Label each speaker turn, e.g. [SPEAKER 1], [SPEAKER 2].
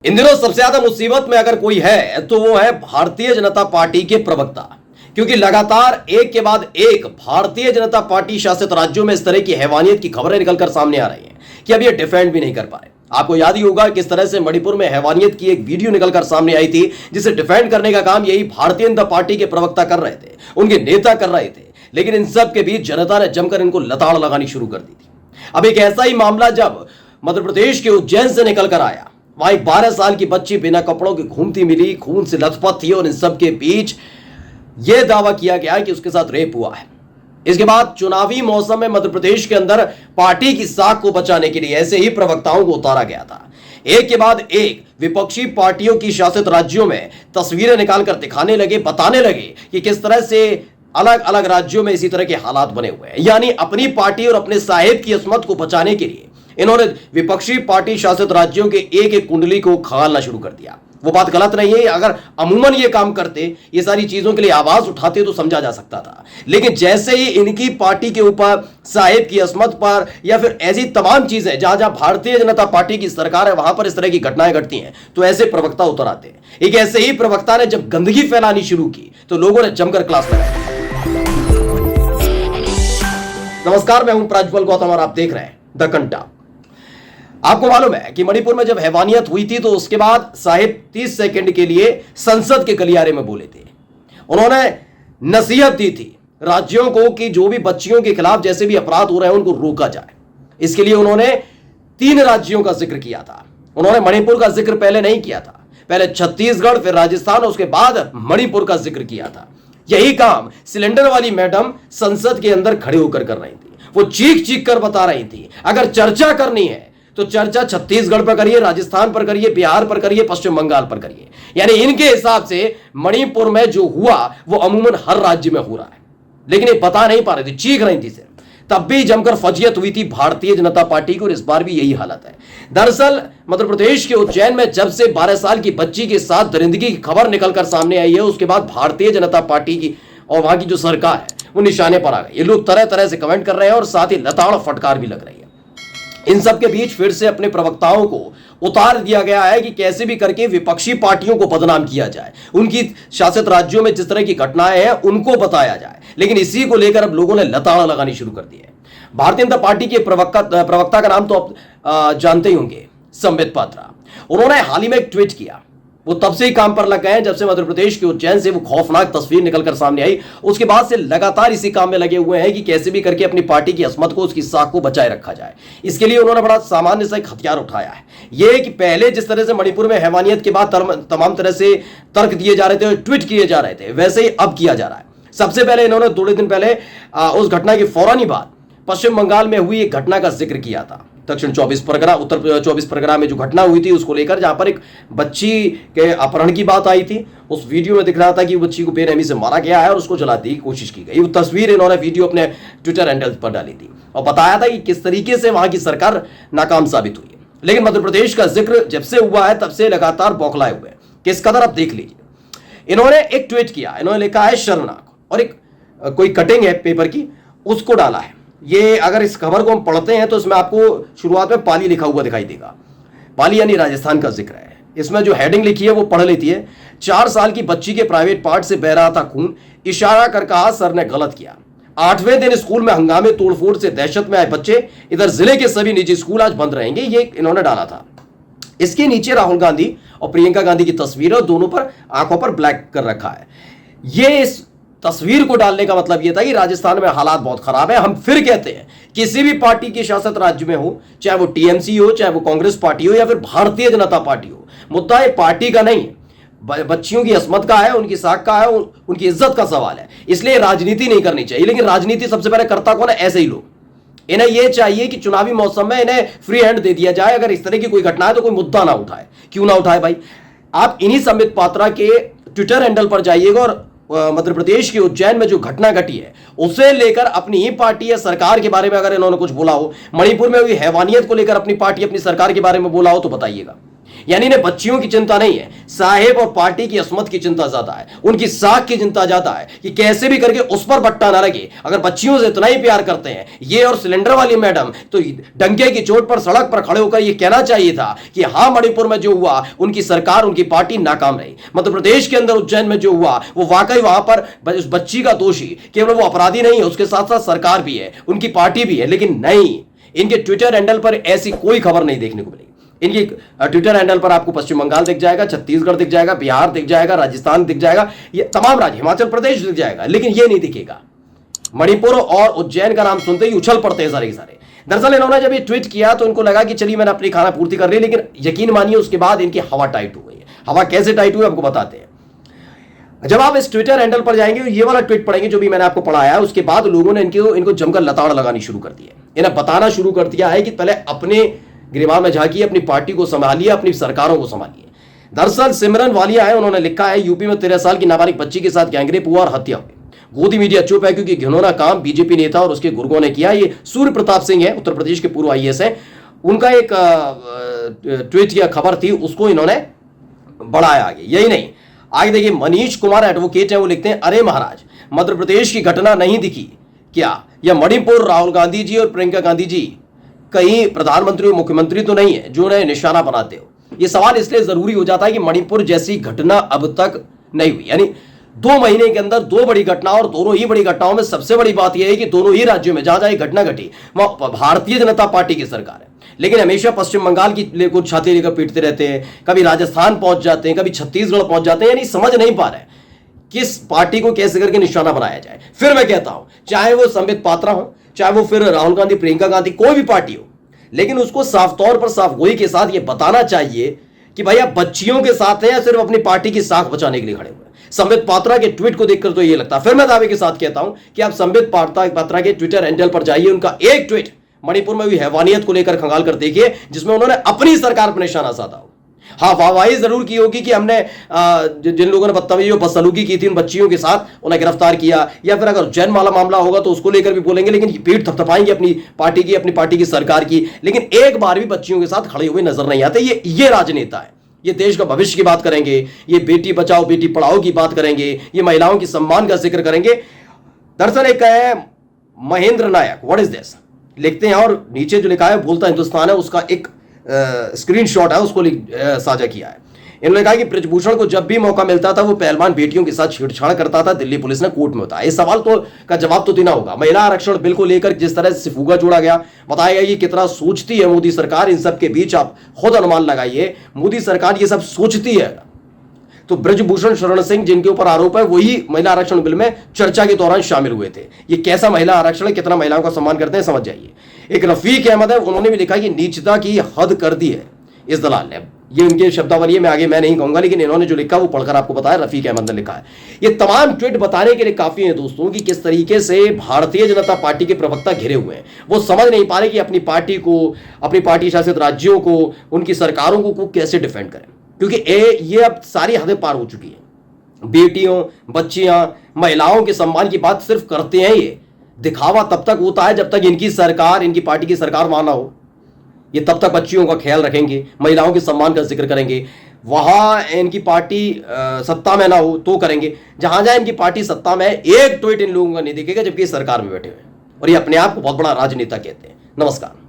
[SPEAKER 1] इन दिनों सबसे ज्यादा मुसीबत में अगर कोई है तो वो है भारतीय जनता पार्टी के प्रवक्ता। क्योंकि लगातार एक के बाद एक भारतीय जनता पार्टी शासित राज्यों में इस तरह की हैवानियत की खबरें निकलकर सामने आ रही हैं कि अब ये डिफेंड भी नहीं कर पा रहे। आपको याद ही होगा किस तरह से मणिपुर में हैवानियत की एक वीडियो निकलकर सामने आई थी, जिसे डिफेंड करने का काम यही भारतीय जनता पार्टी के प्रवक्ता कर रहे थे, उनके नेता कर रहे थे। लेकिन इन सब के बीच जनता ने जमकर इनको लताड़ लगानी शुरू कर दी थी। अब एक ऐसा ही मामला जब मध्य प्रदेश के उज्जैन से निकलकर आया, वहां एक 12 साल की बच्ची बिना कपड़ों के घूमती मिली, खून से लथपथ थी और इन सब के बीच यह दावा किया गया कि उसके साथ रेप हुआ है। इसके बाद चुनावी मौसम में मध्य प्रदेश के अंदर पार्टी की साख को बचाने के लिए ऐसे ही प्रवक्ताओं को उतारा गया था। एक के बाद एक विपक्षी पार्टियों की शासित राज्यों में तस्वीरें निकालकर दिखाने लगे, बताने लगे कि किस तरह से अलग अलग राज्यों में इसी तरह के हालात बने हुए हैं। यानी अपनी पार्टी और अपने साहेब की अस्मत को बचाने के लिए इन्होंने विपक्षी पार्टी शासित राज्यों के एक एक कुंडली को खंगालना शुरू कर दिया। वो बात गलत नहीं है, अगर अमूमन ये काम करते, ये सारी चीजों के लिए आवाज उठाते तो समझा जा सकता था। लेकिन जैसे ही इनकी पार्टी के ऊपर, साहिब की अस्मत पर या फिर ऐसी तमाम चीजें जहां जहां भारतीय जनता पार्टी की सरकार है वहां पर इस तरह की घटनाएं घटती हैं, तो ऐसे प्रवक्ता उतर आते हैं। एक ऐसे ही प्रवक्ता ने जब गंदगी फैलानी शुरू की तो लोगों ने जमकर क्लास लगाई। नमस्कार, मैं हूं प्रज्वल गौतम और आप देख रहे हैं द कंटा। आपको मालूम है कि मणिपुर में जब हैवानियत हुई थी तो उसके बाद साहिब 30 सेकंड के लिए संसद के गलियारे में बोले थे। उन्होंने नसीहत दी थी राज्यों को कि जो भी बच्चियों के खिलाफ जैसे भी अपराध हो रहे हैं उनको रोका जाए। इसके लिए उन्होंने 3 राज्यों का जिक्र किया था। उन्होंने मणिपुर का जिक्र पहले नहीं किया था, पहले छत्तीसगढ़, फिर राजस्थान, उसके बाद मणिपुर का जिक्र किया था। यही काम सिलेंडर वाली मैडम संसद के अंदर खड़े होकर कर रही थी। वो चीख चीख कर बता रही थी अगर चर्चा करनी है तो चर्चा छत्तीसगढ़ पर करिए, राजस्थान पर करिए, बिहार पर करिए, पश्चिम बंगाल पर करिए। यानी इनके हिसाब से मणिपुर में जो हुआ वो अमूमन हर राज्य में हो रहा है। लेकिन ये बता नहीं पा रहे थे, चीख रही थी सिर्फ। तब भी जमकर फजियत हुई थी भारतीय जनता पार्टी की और इस बार भी यही हालत है। दरअसल मध्य प्रदेश के उज्जैन में जब से 12 साल की बच्ची के साथ दरिंदगी की खबर निकलकर सामने आई है, उसके बाद भारतीय जनता पार्टी की और वहां की जो सरकार है वो निशाने पर आ गई। ये लोग तरह तरह से कमेंट कर रहे हैं और साथ ही लताड़ फटकार भी लग रही है। इन सब के बीच फिर से अपने प्रवक्ताओं को उतार दिया गया है कि कैसे भी करके विपक्षी पार्टियों को बदनाम किया जाए, उनकी शासित राज्यों में जिस तरह की घटनाएं हैं उनको बताया जाए। लेकिन इसी को लेकर अब लोगों ने लताड़ा लगानी शुरू कर दी है। भारतीय जनता पार्टी के प्रवक्ता का नाम तो आप जानते ही होंगे, संबित पात्रा। उन्होंने हाल ही में एक ट्वीट किया। वो तब से ही काम पर लग गए हैं जब से मध्य प्रदेश के उज्जैन से वो खौफनाक तस्वीर निकलकर सामने आई। उसके बाद से लगातार इसी काम में लगे हुए हैं कि कैसे भी करके अपनी पार्टी की अस्मत को, उसकी साख को बचाए रखा जाए। इसके लिए उन्होंने बड़ा सामान्य सा एक हथियार उठाया है। ये कि पहले जिस तरह से मणिपुर में हैवानियत के बाद तमाम तरह से तर्क दिए जा रहे थे, ट्वीट किए जा रहे थे, वैसे ही अब किया जा रहा है। सबसे पहले इन्होंने थोड़े दिन पहले उस घटना के फौरन ही बाद पश्चिम बंगाल में हुई एक घटना का जिक्र किया था। दक्षिण 24 परगना, उत्तर 24 परगना में जो घटना हुई थी उसको लेकर, जहां पर एक बच्ची के अपहरण की बात आई थी। उस वीडियो में दिख रहा था कि बच्ची को बेरहमी से मारा गया है और उसको जलाने की कोशिश की गई। वो तस्वीर इन्होंने वीडियो अपने ट्विटर हैंडल पर डाली थी और बताया था कि किस तरीके से वहां की सरकार नाकाम साबित हुई है। लेकिन मध्य प्रदेश का जिक्र जब से हुआ है तब से लगातार बौखलाए हुए हैं। किस कदर आप देख लीजिए। इन्होंने एक ट्वीट किया, इन्होंने लिखा है शर्मनाक, और एक कोई कटिंग है पेपर की, उसको डाला है। ये अगर इस खबर को हम पढ़ते हैं तो इसमें आपको शुरुआत में पाली लिखा हुआ दिखाई देगा। पाली यानी राजस्थान का जिक्र है। इसमें जो हेडिंग लिखी है वो पढ़ लेती है। 4 साल की बच्ची के प्राइवेट पार्ट से बह रहा था खून, इशारा कर कहा सर ने गलत किया। 8वें दिन स्कूल में हंगामे तोड़फोड़ से दहशत में आए बच्चे, इधर जिले के सभी निजी स्कूल आज बंद रहेंगे। ये इन्होंने डाला था। इसके नीचे राहुल गांधी और प्रियंका गांधी की तस्वीर है, दोनों पर आंखों पर ब्लैक कर रखा है। ये इस तस्वीर को डालने का मतलब यह था कि राजस्थान में हालात बहुत खराब है। हम फिर कहते हैं किसी भी पार्टी के शासित राज्य में हो, चाहे वो टीएमसी हो, चाहे वो कांग्रेस पार्टी हो या फिर भारतीय जनता पार्टी हो, मुद्दा ये पार्टी का नहीं है, बच्चियों की अस्मत का है, उनकी साख का है, उनकी इज्जत का सवाल है। इसलिए राजनीति नहीं करनी चाहिए। लेकिन राजनीति सबसे पहले करता कौन है? ऐसे ही लोग। इन्हें यह चाहिए कि चुनावी मौसम में इन्हें फ्री हैंड दे दिया जाए। अगर इस तरह की कोई घटना है तो कोई मुद्दा ना उठाए। क्यों ना उठाए भाई? आप इन्हीं संबित पात्रा के ट्विटर हैंडल पर जाइएगा और मध्य प्रदेश के उज्जैन में जो घटना घटी है उसे लेकर अपनी ही पार्टी या सरकार के बारे में अगर इन्होंने कुछ बोला हो, मणिपुर में हुई हैवानियत को लेकर अपनी पार्टी, अपनी सरकार के बारे में बोला हो तो बताइएगा। यानी इन्हें बच्चियों की चिंता नहीं है, साहेब और पार्टी की असमत की चिंता ज्यादा है, उनकी साख की चिंता ज्यादा है कि कैसे भी करके उस पर बट्टा ना लगे। अगर बच्चियों से इतना ही प्यार करते हैं ये और सिलेंडर वाली मैडम, तो डंके की चोट पर सड़क पर खड़े होकर यह कहना चाहिए था कि हां, मणिपुर में जो हुआ उनकी सरकार, उनकी पार्टी नाकाम रही। मध्य प्रदेश के अंदर उज्जैन में जो हुआ वो वाकई वहां पर उस बच्ची का दोषी केवल वो अपराधी नहीं है, उसके साथ साथ सरकार भी है, उनकी पार्टी भी है। लेकिन नहीं, इनके ट्विटर हैंडल पर ऐसी कोई खबर नहीं देखने को मिलेगी। इनकी ट्विटर हैंडल पर आपको पश्चिम बंगाल दिख जाएगा, छत्तीसगढ़ दिख जाएगा, बिहार दिख जाएगा, राजस्थान दिख जाएगा, ये तमाम राज्य, हिमाचल प्रदेश दिख जाएगा, लेकिन ये नहीं दिखेगा। मणिपुर और उज्जैन का नाम सुनते ही उछल पड़ते हैं सारे के सारे। दरअसल इन्होंने जब ये ट्वीट किया तो इनको लगा कि चलिए मैंने अपनी खाना पूर्ति कर ली, लेकिन यकीन मानिए उसके बाद इनकी हवा टाइट हो गई है। हवा कैसे टाइट हुई आपको बताते हैं। जब आप इस ट्विटर हैंडल पर जाएंगे, ये वाला ट्वीट पढ़ेंगे जो भी मैंने आपको पढ़ाया है, उसके बाद लोगों ने इनको जमकर लताड़ लगानी शुरू कर दी है। इन्हें बताना शुरू कर दिया है कि पहले अपने गिरबान में झांकिए, अपनी पार्टी को संभालिए, अपनी सरकारों को संभालिए। दरअसल सिमरन वालिया है, उन्होंने लिखा है यूपी में 13 साल की नाबालिग बच्ची के साथ गैंगरेप हुआ और हत्या हुई। गोदी मीडिया चुप है क्योंकि घिनौना काम बीजेपी नेता और उसके गुर्गों ने किया। ये सूर्य प्रताप सिंह है, उत्तर प्रदेश के पूर्व आईएएस है, उनका एक ट्वीट या खबर थी, उसको इन्होंने बढ़ाया आगे। यही नहीं, आगे देखिए, मनीष कुमार एडवोकेट है, वो लिखते हैं, अरे महाराज, मध्य प्रदेश की घटना नहीं दिखी क्या? यह मणिपुर राहुल गांधी जी और प्रियंका गांधी जी कहीं प्रधानमंत्री और मुख्यमंत्री तो नहीं है जो उन्हें निशाना बनाते हो? यह सवाल इसलिए जरूरी हो जाता है कि मणिपुर जैसी घटना अब तक नहीं हुई। यानी 2 महीने के अंदर 2 बड़ी घटना, और दोनों ही बड़ी घटनाओं में सबसे बड़ी बात यह है कि दोनों ही राज्यों में जहां जहां घटना घटी वहां भारतीय जनता पार्टी की सरकार है, लेकिन हमेशा पश्चिम बंगाल की कुछ छाती लेकर पीटते रहते हैं, कभी राजस्थान पहुंच जाते हैं, कभी छत्तीसगढ़ पहुंच जाते हैं। यानी समझ नहीं पा रहे किस पार्टी को कैसे करके निशाना बनाया जाए। फिर मैं कहता हूं, चाहे वो संबित पात्रा हो, चाहे वो फिर राहुल गांधी, प्रियंका गांधी, कोई भी पार्टी हो, लेकिन उसको साफ तौर पर, साफ गोई के साथ ये बताना चाहिए कि भाई आप बच्चियों के साथ हैं या सिर्फ अपनी पार्टी की साख बचाने के लिए खड़े हुए हैं। संबित पात्रा के ट्वीट को देखकर तो ये लगता है। फिर मैं दावे के साथ कहता हूं कि आप संबित पात्रा के ट्विटर हैंडल पर जाइए, उनका एक ट्वीट मणिपुर में हुई हैवानियत को लेकर खंगाल कर देखिए, जिसमें उन्होंने अपनी सरकार पर निशाना साधा हो। हाँ, वाहवाही जरूर की होगी कि हमने जिन लोगों ने बदतमीजी और बदसलूकी की थी उन बच्चियों के साथ, उन्हें गिरफ्तार किया, या फिर अगर उज्जैन वाला मामला होगा तो उसको लेकर भी बोलेंगे, लेकिन पीठ थपथपाएंगे अपनी पार्टी की सरकार की। लेकिन एक बार भी बच्चियों के साथ खड़े हुए नजर नहीं आते। ये राजनेता है, ये देश का भविष्य की बात करेंगे, ये बेटी बचाओ बेटी पढ़ाओ की बात करेंगे, ये महिलाओं की सम्मान का जिक्र करेंगे। दरअसल एक है महेंद्र नायक, व्हाट इज दिस, लिखते हैं, और नीचे जो लिखा है बोलता हिंदुस्तान है, उसका एक स्क्रीनशॉट है, उसको साझा किया है। इन्होंने कहा कि ब्रजभूषण को जब भी मौका मिलता था वो पहलवान बेटियों के साथ छेड़छाड़ करता था, दिल्ली पुलिस ने कोर्ट में बताया। इस सवाल का जवाब तो देना होगा। महिला आरक्षण बिल को लेकर जिस तरह से फूगा जोड़ा गया, बताया गया कि कितना सोचती है मोदी सरकार। इन सब के बीच आप खुद अनुमान लगाइए, मोदी सरकार ये सब सोचती है तो ब्रजभूषण शरण सिंह जिनके ऊपर आरोप है वही महिला आरक्षण बिल में चर्चा के दौरान शामिल हुए थे। ये कैसा महिला आरक्षण है, कितना महिलाओं का सम्मान करते हैं, समझ जाइए। एक रफीक अहमद है, उन्होंने भी लिखा कि नीचता की हद कर दी है इस दलाल ने। ये उनके शब्दावली है, मैं नहीं कहूंगा, लेकिन इन्होंने जो लिखा वो पढ़कर आपको बताया, रफीक अहमद ने लिखा है। ये तमाम ट्वीट बताने के लिए काफी है दोस्तों कि किस तरीके से भारतीय जनता पार्टी के प्रवक्ता घिरे हुए हैं। वो समझ नहीं पा रहे कि अपनी पार्टी को, अपनी पार्टी शासित राज्यों को, उनकी सरकारों को कैसे डिफेंड करें, क्योंकि ये अब सारी हदें पार हो चुकी है। बेटियों, बच्चियां, महिलाओं के सम्मान की बात सिर्फ करते हैं, ये दिखावा तब तक होता है जब तक इनकी सरकार, इनकी पार्टी की सरकार वहां ना हो। ये तब तक बच्चियों का ख्याल रखेंगे, महिलाओं के सम्मान का जिक्र करेंगे, वहां इनकी पार्टी सत्ता में ना हो तो करेंगे। जहां जहां इनकी पार्टी सत्ता में है, एक ट्वीट इन लोगों का नहीं दिखेगा, जबकि सरकार में बैठे हुए हैं, और ये अपने आप को बहुत बड़ा राजनेता कहते हैं। नमस्कार।